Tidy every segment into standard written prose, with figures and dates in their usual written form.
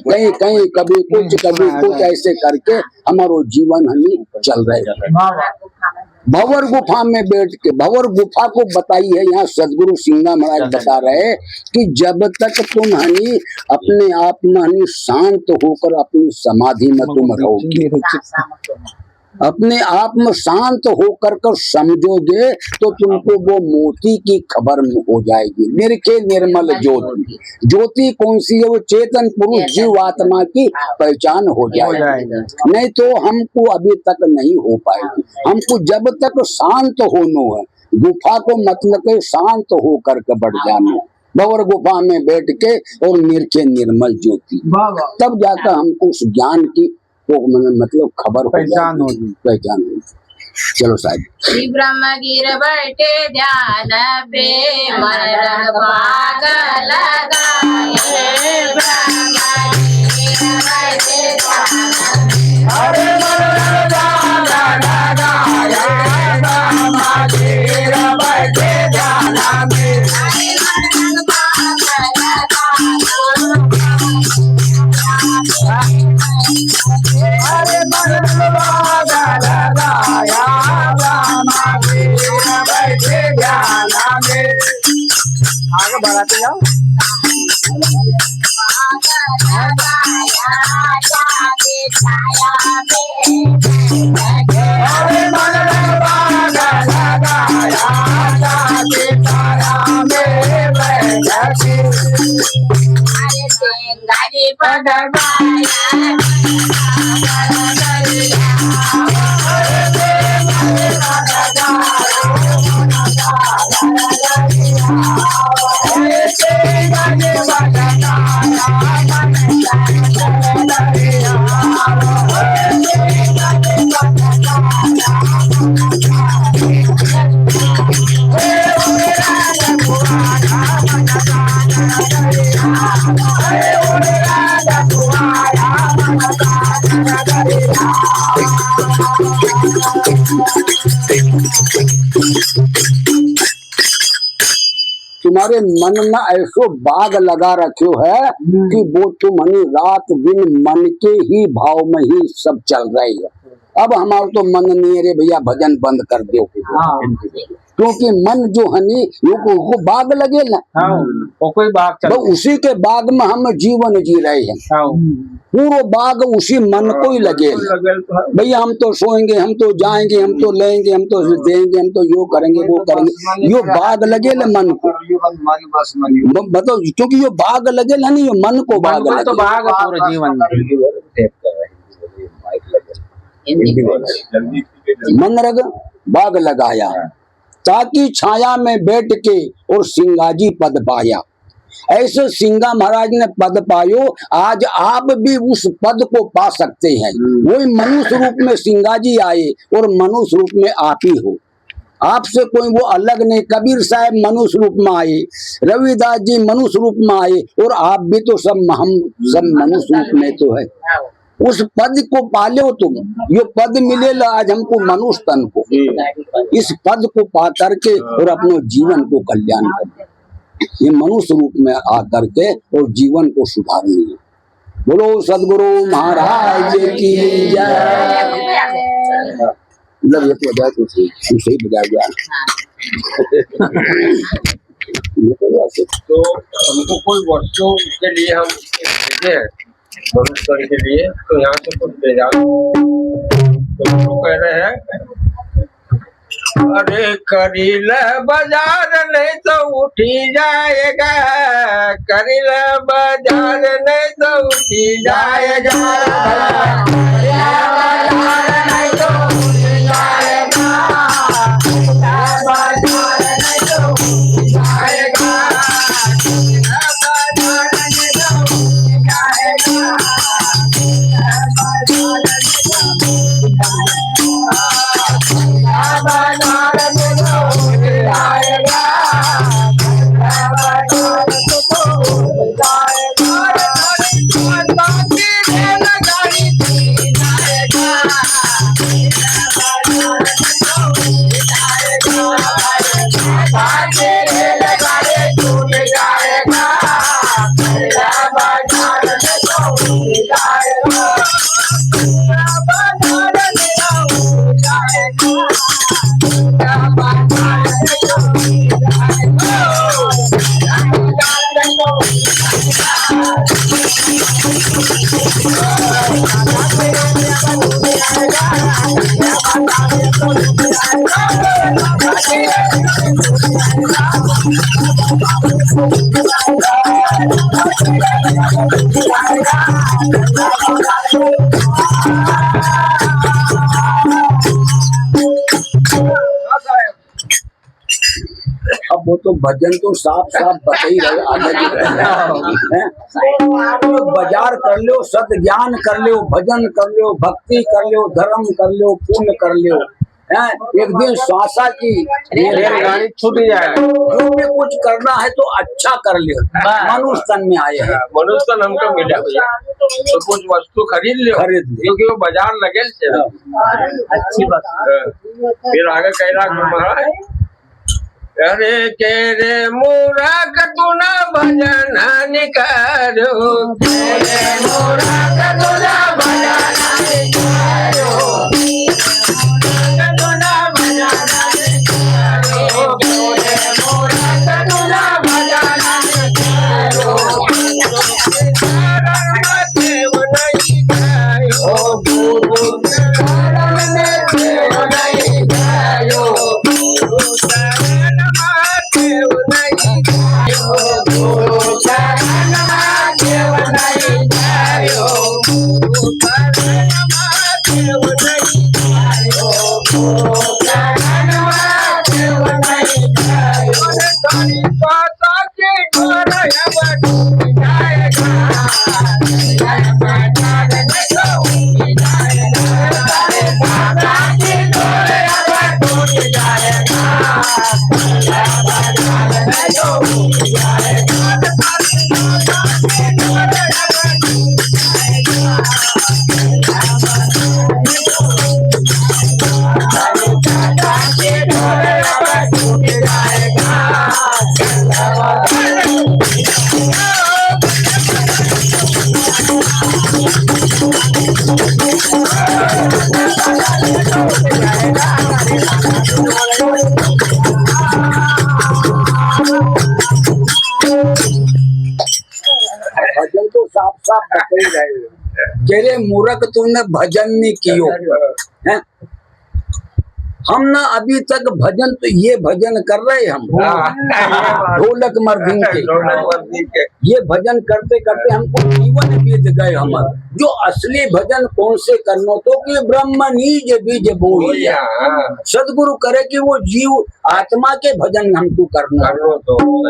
कहीं कहीं कभी कुछ ऐसे करके हमारो जीवन हमें चल रहे। भंवर गुफा में बैठ के, भंवर गुफा को बताई है यहाँ सदगुरु सिंगा महाराज बता रहे कि जब तक तुम हनी अपने आप में हनी शांत होकर अपनी समाधि में तुम रहोगे, अपने आप में शांत होकर कर समझोगे तो तुमको वो मोती की खबर हो जाएगी। निरखे निर्मल ज्योति, ज्योति कौन सी है? वो चेतन पुरुष जीव आत्मा की पहचान हो जाएगी। नहीं तो हमको अभी तक नहीं हो पाएगी। हमको जब तक शांत होना है, गुफा को मतलब के शांत होकर के बढ़ जाना, भंवर गुफा में बैठ के और निरखे निर्मल ज्योति, तब जाकर हमको उस ज्ञान की तो मतलब खबर पहचान होगी। चलो साहब। श्री ब्रह्म गिर बैठे ध्यान पे मन रंग भाग लगाए, ब्रह्म गिर बैठे ध्यान पे अरे मन रंग भाग लगाया, ब्रह्म गिर बैठे ध्यान पे अरे मन भाग लगाया, ब्रह्म गिर बैठे ध्यान में। आगे बढ़ाते जाओ। अरे मन भाग लगाया, जाके छाया में बैठी, अरे सिंगारी पगड़वाया तुम्हारे मन में ऐसो बाग लगा रखो है कि वो तुम्हारी रात दिन मन के ही भाव में ही सब चल रही है। अब हमारा तो मन नहीं है रे भैया, भजन बंद कर दो, क्योंकि मन जो है नी वो बाग लगे ना, वो कोई बाग चल, उसी के बाग में हम जीवन जी रहे हैं। पूरा बाग उसी मन को ही लगे भैया। हम तो सोएंगे, हम तो जाएंगे, हम तो लेंगे, हम तो देंगे, हम तो यो करेंगे वो करेंगे, यो बाग लगे ना मन को। बताओ, क्योंकि यो बाग लगे ना, नहीं यो मन को बाग लगे, तो बाग पूरा जीवन मन रग बाग लगाया, ताकि छाया में बैठ के और सिंगाजी पद पाया। ऐसे सिंगा महाराज ने पद पायो, आज आप भी उस पद को पा सकते हैं। वही मनुष्य रूप में सिंगाजी आए और मनुष्य रूप में आप ही हो, आपसे कोई वो अलग नहीं। कबीर साहब मनुष्य रूप में आए, रविदास जी मनुष्य रूप में आए, और आप भी तो सब हम सब मनुष्य रूप में तो है। उस पद को पाले हो तुम, ये पद मिले आज हमको मनुष्य तन को, इस पद को पा करके और अपने जीवन को कल्याण कर, ये मनुष्य रूप में आ करके और जीवन को सुधारेंगे। बोलो सदगुरु महाराज की जय। मतलब ये तो बजाय तो सही बजा गया। तो हमको कोई वस्तु के लिए हम भेजे मनुष्य के लिए, तो यहाँ से कुछ ले जाओ। तो कह रहे हैं, अरे करील बाजार नहीं तो उठी जाएगा, करील बाजार नहीं तो उठी जाएगा, बाजार नहीं तो उठी जाएगा, बाजार नहीं तो उठी जाएगा, अब वो तो भजन तो साफ साफ बता ही रहे आगे की हैं? तो बाजार कर लो, सत ज्ञान कर लो, भजन कर लो, भक्ति कर लो, धर्म कर लो, पुण्य कर लो, हैं? एक दिन श्वासा की रेलगाड़ी छूट जाए। जो भी कुछ करना है तो अच्छा कर लो। मनुष्य तन में आए हैं, मनुष्य का हमको मिला भैया, तो कुछ वस्तु खरीद लो, क्योंकि वो बाजार लगे थे। अच्छी बात। फिर आगे कह रहा महाराज, अरे के रे मूरख तू न भजन निकारो, तेरे मूरख तू न भजन निकारो, तू न भजन निकारो, तेरे मूरख तू न भजन निकारो, देव नहीं गायो, गुरु चरण में देव नहीं गायो, गुरु चरण देव नहीं गायो, गुरु चरण देव नहीं गायो, गुरु चरण देव नहीं गायो, गुरु चरण देव नहीं गायो, तेरी पासा के घर अब टूट जाएगा, जय माता दी टूट जाएगा, तेरे पासा के घर अब टूट जाएगा, भजन तो साफ साफ बता ही रहे हो। तेरे मूर्ख तूने भजन नहीं कियो हैं? हम ना अभी तक भजन तो ये भजन कर रहे हम ढोलक मर्दिंग के, ये भजन करते करते हमको जीवन बीत गए हमारे। जो असली भजन कौन से करनो तो कि ब्रह्म निज बीज बोइया, सदगुरु करे कि वो जीव आत्मा के भजन हमको करना,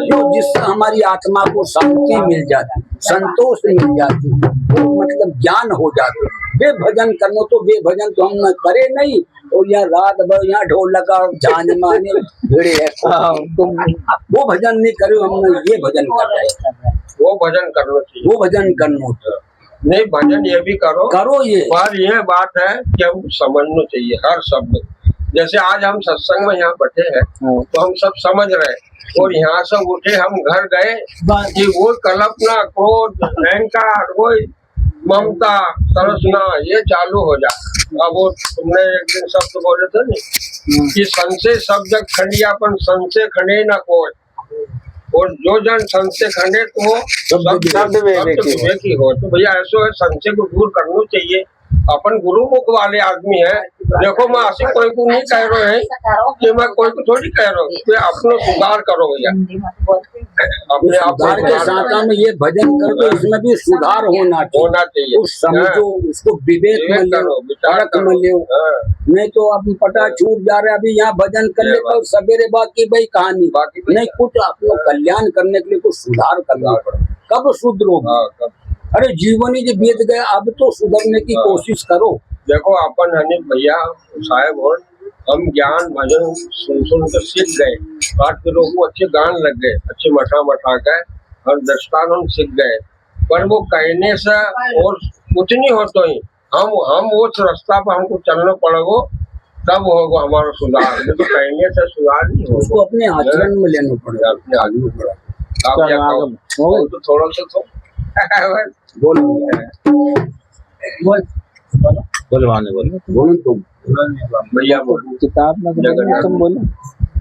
जो जिससे हमारी आत्मा को शांति मिल जाती, संतोष मिल जाती, वो मतलब ज्ञान हो जाते। वे भजन करनो तो वे भजन तो हम न करे नहीं, और यहाँ रात भर यहाँ ढोल लगा झांझ माने भिड़े है, वो भजन नहीं करे। हम ये भजन कर रहे हैं, वो भजन करना चाहिए, वो भजन करना नहीं भजन ये भी करो ये। पर यह बात है कि हम समझना चाहिए हर शब्द। जैसे आज हम सत्संग में यहाँ बैठे हैं तो हम सब समझ रहे, और यहाँ से उठे हम घर गए कि वो कल्पना, क्रोध, अहंकार, वो ममता, तरसना ये चालू हो जाए। अब वो तुमने एक दिन शब्द बोले थे नहीं कि संशय शब्द खंडियापन, संशय खंडे न कोई, और जो जन संशय खंडे तो वो शब्द विवेकी हो। तो भैया ऐसा है, संशय को दूर करना चाहिए। अपन गुरु मुख वाले आदमी है। देखो मैं आशिक कोई को नहीं कह रहे हैं कि मैं कोई को थोड़ी कह रहा हूँ, अपना सुधार करो भैया, अपने आप के साथ में ये भजन कर दो, इसमें भी सुधार होना चाहिए। उस समझो, उसको विवेक में लो, तर्क में लो, नहीं तो अब पता छूट जा रहा है। अभी यहाँ भजन कर ले तो सवेरे बाकी भाई कहानी नहीं, कुछ अपना कल्याण करने के लिए कुछ सुधार करना पड़े। कब सुधरोगे? अरे जीवन ही जो बीत गया, अब तो सुधरने की कोशिश करो। देखो अपन अनिल भैया साहेब और हम ज्ञान भजन सुन कर सीख गए, बात के लोग अच्छे गान लग गए, अच्छे मठा गए और दस्तान हम सीख गए, पर वो कहने से और कुछ नहीं होता ही। हम वो रास्ता पर हमको चलना पड़ेगा, तब होगा हमारा सुधार। तो कहने से सुधार नहीं होगा, उसको अपने आचरण में लेना पड़ेगा, अपने आदमी पड़ेगा। आप क्या कहो तो थोड़ा सा तो बोलो बोलवाने बोलो बोलो तुम भैया बोलो, किताब में तुम बोलो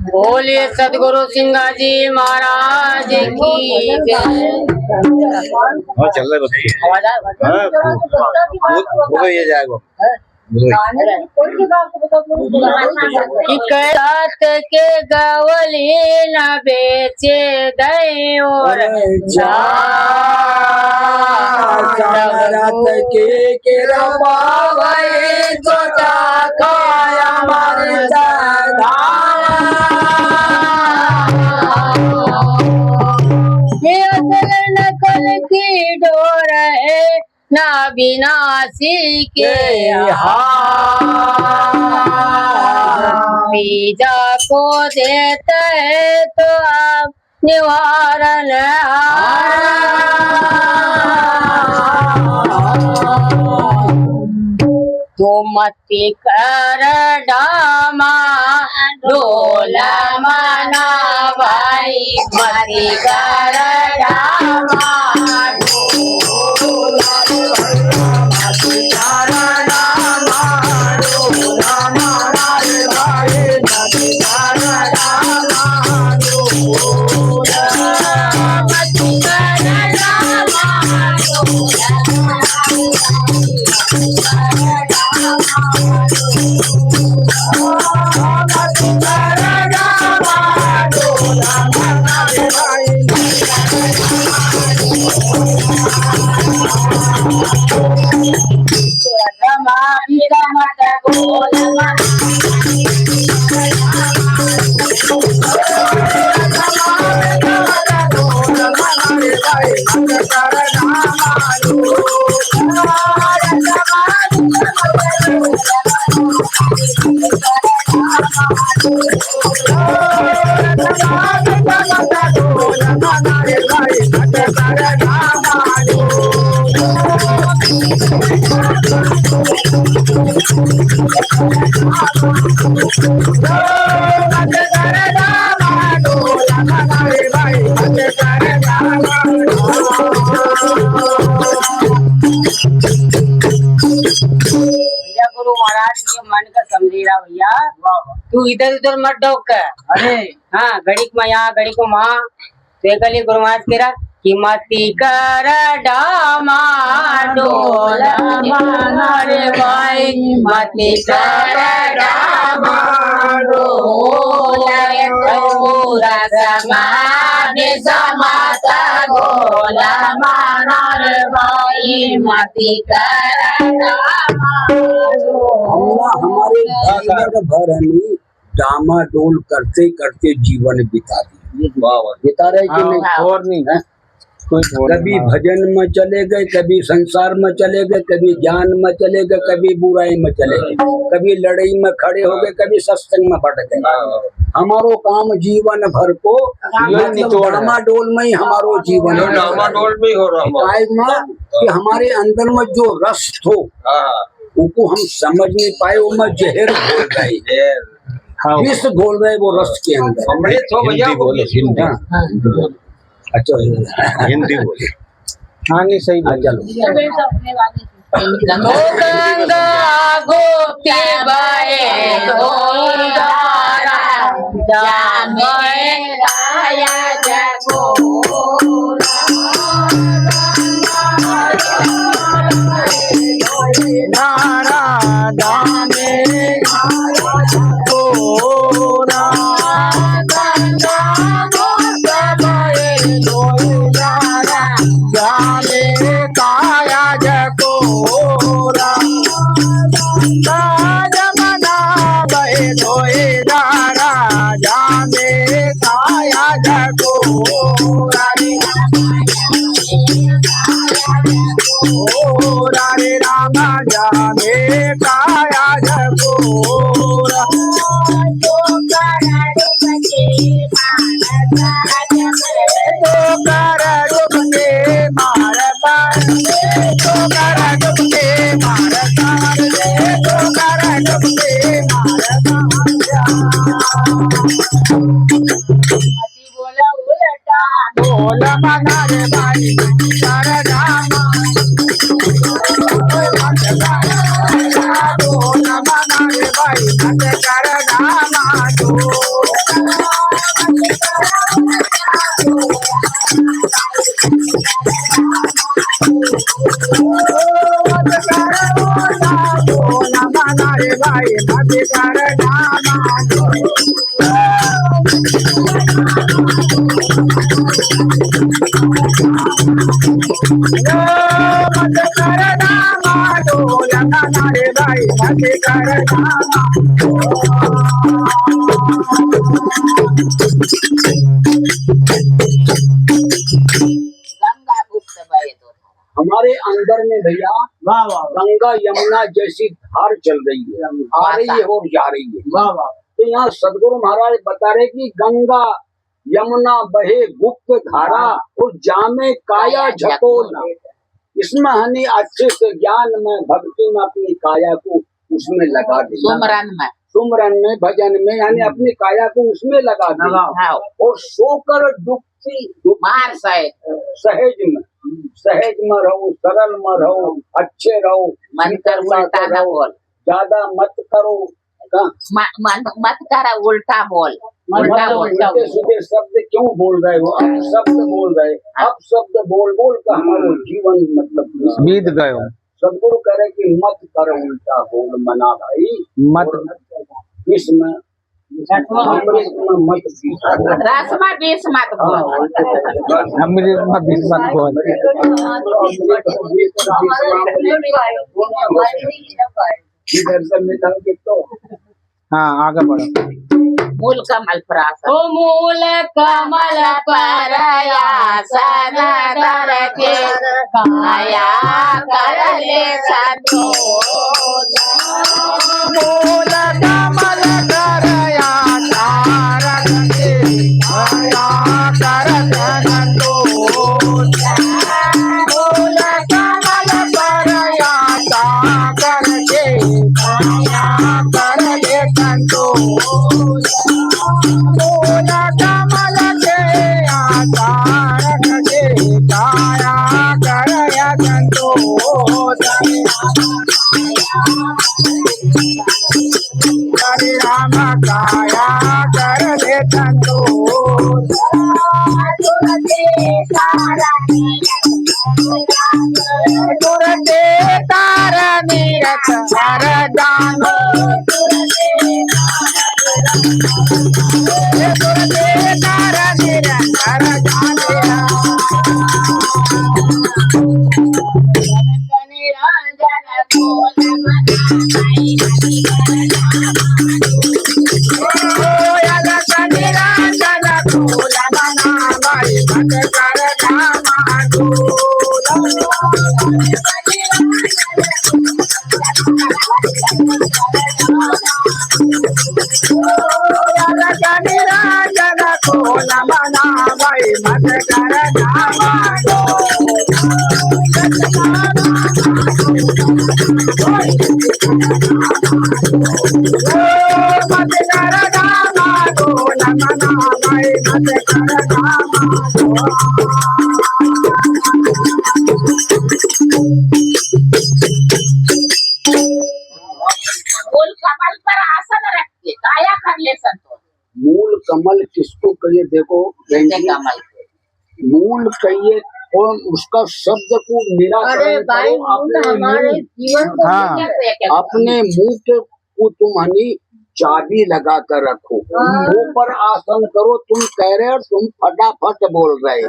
बोलिए सदगुरु सिंगा जी महाराज की जय। हाँ चल रहा है आवाज आए? वो ये जाएगा कि कैलात के गवली न बेचे दई और के रबावे तो खाया मर नकल की डोर है ना विनाशी के बीजा को देते है तो आप निवारण तो मती कर डामा डोला मना भाई मती कर डामा गुरु महाराज ये मन का समझी रहा भैया तू इधर उधर मत डोक अरे हाँ घड़ी में यहाँ घड़ी को वहाँ तो कल गुरु महाराज कह रहा कि मती कर डामा डोला रे भाई मती कर डामा डोला पूरा समाज समाता गोला माना रे भाई मती कर डामा हमारे भरनी डामाडोल करते करते जीवन बिता दिए बिता रहे कि नहीं और नहीं है? कभी भजन में चले गए, कभी संसार में चले गए, कभी ज्ञान में चले गए, कभी बुराई में चले गए, कभी लड़ाई में खड़े हो गए, कभी सत्संग में बढ़ गए। हमारो काम जीवन भर को मतलब डामाडोल में ही हमारो जीवन डामाडोल में हो रहा कि हमारे अंदर में जो रस हो उनको हम समझ नहीं पाए, वो जहर घोल गए, विष घोल रहे वो रस के अंदर। अमृत हो भैया हाँ। अच्छा हिंदी बोले हाँ नहीं सही चलो गंगा गोपी बाए राया जगो भाई गंगा गुप्त भय दो हमारे अंदर में भैया वाह वाह गंगा यमुना जैसी धार चल रही है, आ रही है और जा रही है। वाह वाह तो यहाँ सदगुरु महाराज बता रहे कि गंगा यमुना बहे गुप्त धारा और जामे काया झकोला। इसमें हनी अच्छे से ज्ञान में भक्ति में अपनी काया को उसमें लगा दे, सुमरन में भजन में, यानी अपनी काया को उसमें लगा दे और सोकर डुबती मार सहज में रहो, सरल में रहो, अच्छे रहो, मन कर उल्टा ना बोल, ज्यादा मत करो, मत कर उल्टा बोल, उल्टे सीधे शब्द क्यों बोल रहे हो? अब शब्द बोल रहे, अब शब्द बोल बोल का हमारा जीवन मतलब बीत गयो। सदगुरु कह रहे कि मत कर उल्टा बोल मना भाई, मत इसमें अमृत में मत पीसा, रसमा बीस मत बोल, अमृत में बीस मत बोल। इधर से निकल के तो हाँ आगे बढ़ो। मूल कमल पर आसन, ओ मूल कमल पर आसन धर के काया कर ले संतोष, मूल कमल कर आसन के काया कर संतोष, मूल कमल पर आसन करके काया कर ले संतोष, मूल कमल के आधार के काया करय संतोष, हरे राम काया कर ले संतोष, तुरते तार नीरत हर दानो, तुरते तार नीरत हर जाने, मूल कमल पर आसन रख के काया कर ले संतोष। मूल कमल किसको कहिए? देखो कमल मूल कहिए और उसका शब्द को निराकरण करो, अपने मुंह के को तुम हनी चाबी लगा कर रखो, ऊपर आसन करो। तुम कह रहे हो तुम फटाफट बोल रहे हो,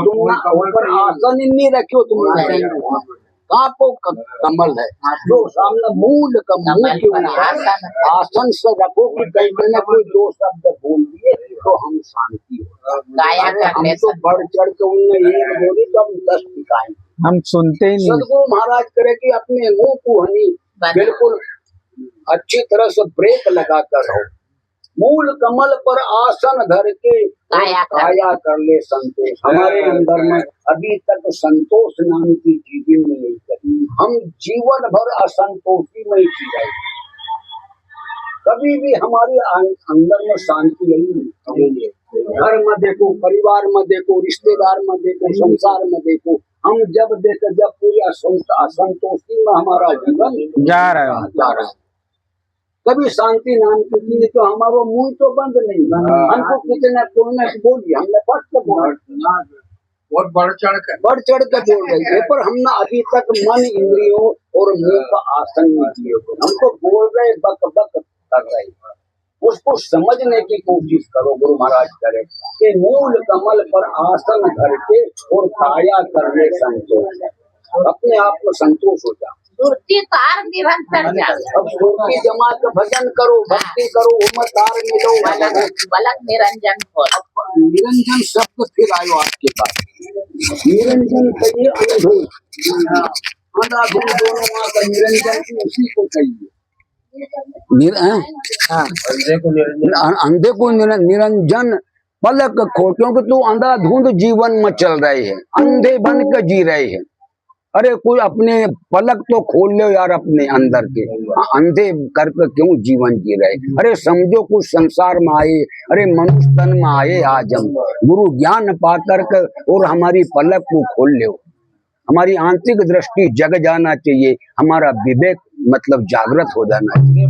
तुम ऊपर आसन ही नहीं रखे हो, तुम कहाँ को कमल है जो सामने मूल कमल के ऊपर आसन से रखो कि कहीं मैंने कोई दो शब्द बोल दिए तो हम शांति हो। हम तो बढ़ चढ़ के उनने एक बोली तो हम 10 दिखाए, हम सुनते ही नहीं। सदगुरु महाराज करे कि अपने मुंह को हनी बिल्कुल अच्छी तरह से ब्रेक लगा कर रहो। मूल कमल पर आसन धर के काया कर ले संतोष। हमारे अंदर में अभी तक संतोष नाम की चीजें नहीं करी, हम जीवन भर असंतोषी में जी रहे। कभी भी हमारे अंदर में शांति नहीं। घर में देखो, परिवार में देखो, रिश्तेदार में देखो, संसार में देखो, हम जब पूरी असंतोषी में हमारा जीवन जा रहा है। कभी शांति नाम की चीज तो हमारा मुंह तो बंद नहीं, हमको किसी ने कोई ने बोली हमने फट बोला। बहुत बढ़ चढ़ कर बढ़ चढ़ कर बोल रही है, पर हमने अभी तक मन, इंद्रियों और मुंह का आसन नहीं किए। हम तो बोल रहे बक बक कर रहे हैं। उसको समझने की कोशिश करो। गुरु महाराज करे कि मूल कमल पर आसन करके और काया करने संतोष, अपने आप को संतोष हो जा। सुरती तार निरंतर जाए। अब सुरती जमा के भजन करो, भक्ति करो, उम्र तार मिलो। बलक निरंजन को निरंजन शब्द फिर आयो आपके पास। निरंजन कहिए अनधूत, अंधाधुंध दोनों माँ का निरंजन की उसी को कहिए। अंधे को निरंजन पलक खोल, क्योंकि तू अंधाधुंध जीवन में चल रहे हैं, अंधे बन के जी रहे हैं। अरे कोई अपने पलक तो खोल लो यार अपने अंदर के, अंधे करके क्यों जीवन जी रहे। अरे समझो कुछ संसार में आए, अरे मनुष्य तन में आए आज हम, गुरु ज्ञान पा करके और हमारी पलक को खोल लो। हमारी आंतरिक दृष्टि जग जाना चाहिए, हमारा विवेक मतलब जागृत हो जाना चाहिए।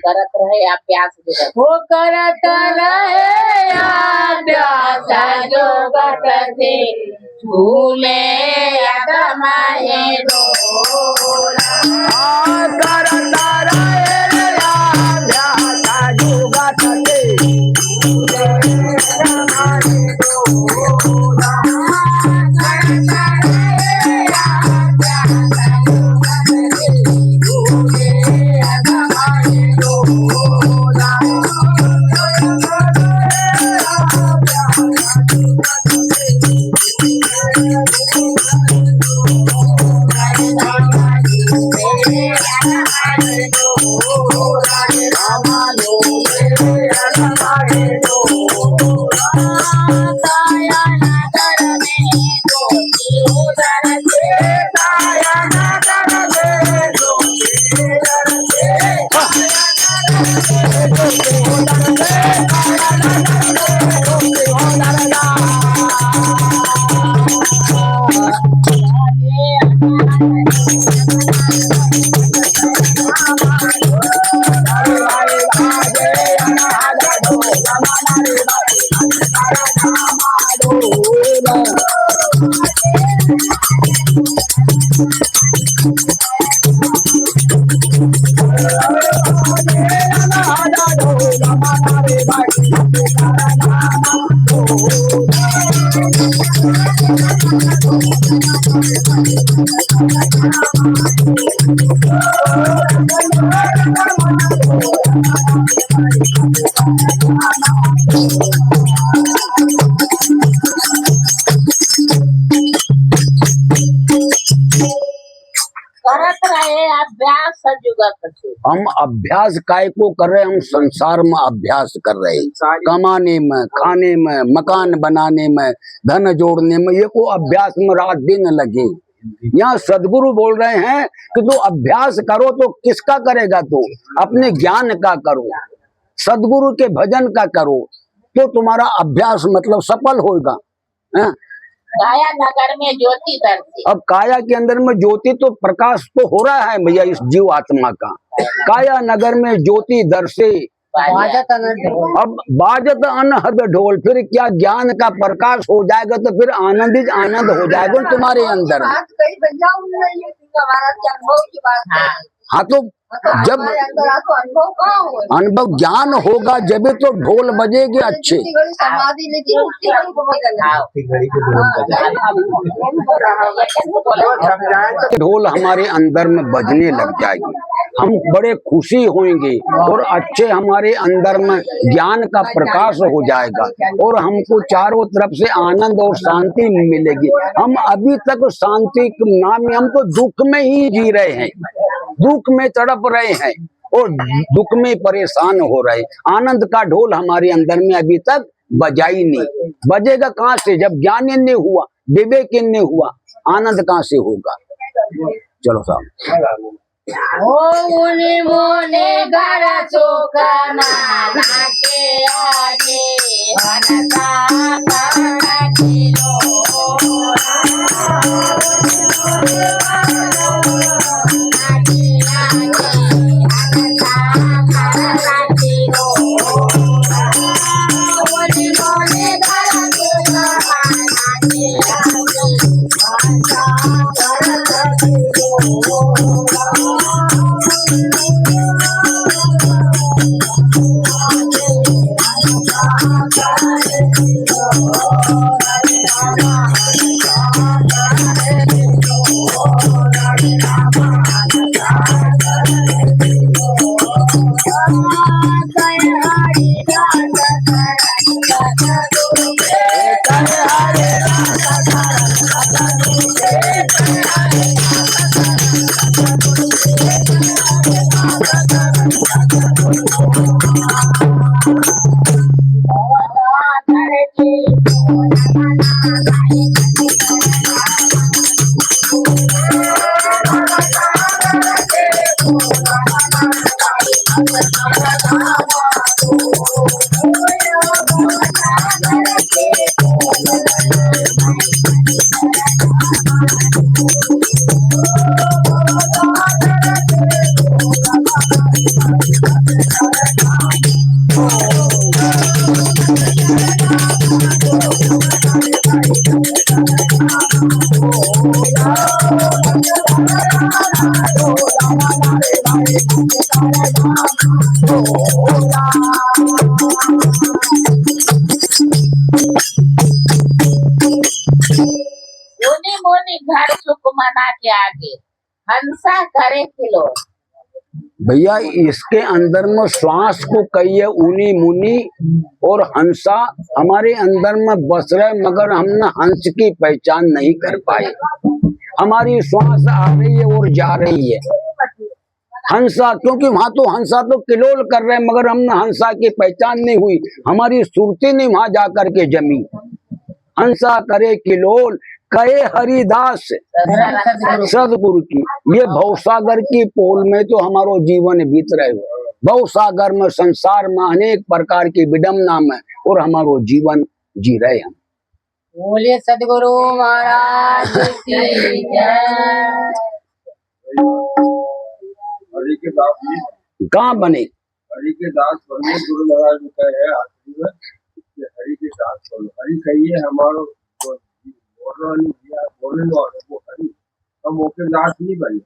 करत रहे अभ्यास, वो करत रहे अभ्यास जोगत से झूले अगमाए डोला। करता रहे अभ्यास जोगत से झूले अगमाए डोला। करत रहे अभ्यास जुगत से। हम अभ्यास काय को कर रहे हैं? हम संसार में अभ्यास कर रहे हैं, कमाने में, खाने में, मकान बनाने में, धन जोड़ने में, ये को अभ्यास में रात दिन लगे। यहाँ सदगुरु बोल रहे हैं कि तू अभ्यास करो तो किसका करेगा? तू अपने ज्ञान का करो, सदगुरु के भजन का करो, तो तुम्हारा अभ्यास मतलब सफल होगा। काया नगर में ज्योति दर्शी। अब काया के अंदर में ज्योति तो प्रकाश तो हो रहा है भैया इस जीव आत्मा का। काया नगर में ज्योति दर्शे अब बाजत अनहद ढोल, फिर क्या ज्ञान का प्रकाश हो जाएगा तो फिर आनंद ही आनंद हो जाएगा तुम्हारे अंदर। हाँ तो जब अनुभव ज्ञान होगा जब तो ढोल बजेगी अच्छे। ढोल हमारे अंदर में बजने लग जाएगी, हम बड़े खुशी होंगे और अच्छे हमारे अंदर में ज्ञान का प्रकाश हो जाएगा और हमको चारों तरफ से आनंद और शांति मिलेगी। हम अभी तक शांति के नाम में हम तो दुख में ही जी रहे हैं, दुख में तड़प रहे हैं और दुख में परेशान हो रहे। आनंद का ढोल हमारे अंदर में अभी तक बजा ही नहीं। बजेगा कहाँ से? जब ज्ञान इन्हें हुआ, विवेक इन्हें हुआ, आनंद कहाँ से होगा? चलो साहब। मोने मोने घर चोकना नाके आगे हनता करती रो मुनि मुनि घर सुख मना के आगे हंसा करे किलो। भैया इसके अंदर में श्वास को कहिए ऊनी मुनी और हंसा हमारे अंदर में बस रहे, मगर हमने हंस की पहचान नहीं कर पाए। हमारी श्वास आ रही है और जा रही है हंसा, क्योंकि वहां तो हंसा तो किलोल कर रहे हैं, मगर हमने हंसा की पहचान नहीं हुई, हमारी सुरती नहीं वहां जाकर के जमी। हंसा करे किलोल कहे हरिदास सदगुरु की, ये भवसागर की पोल में तो हमारो जीवन बीत रहे हो। भवसागर में संसार में अनेक प्रकार की विडम्बना में और हमारो जीवन जी रहे हम। बोलिए सदगुरु महाराज की जय। हरि के दास जी कहाँ बने? हरि के दास बनने गुरु महाराज जी कहे आखिरी में कि हरि के दास बनो। हरि कहिए हमारो बोलने वाले वो हरि, हम ओके दास नहीं बने।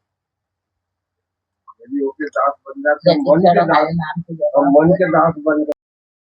यदि ओके दास बन जाते हम मन के दास बन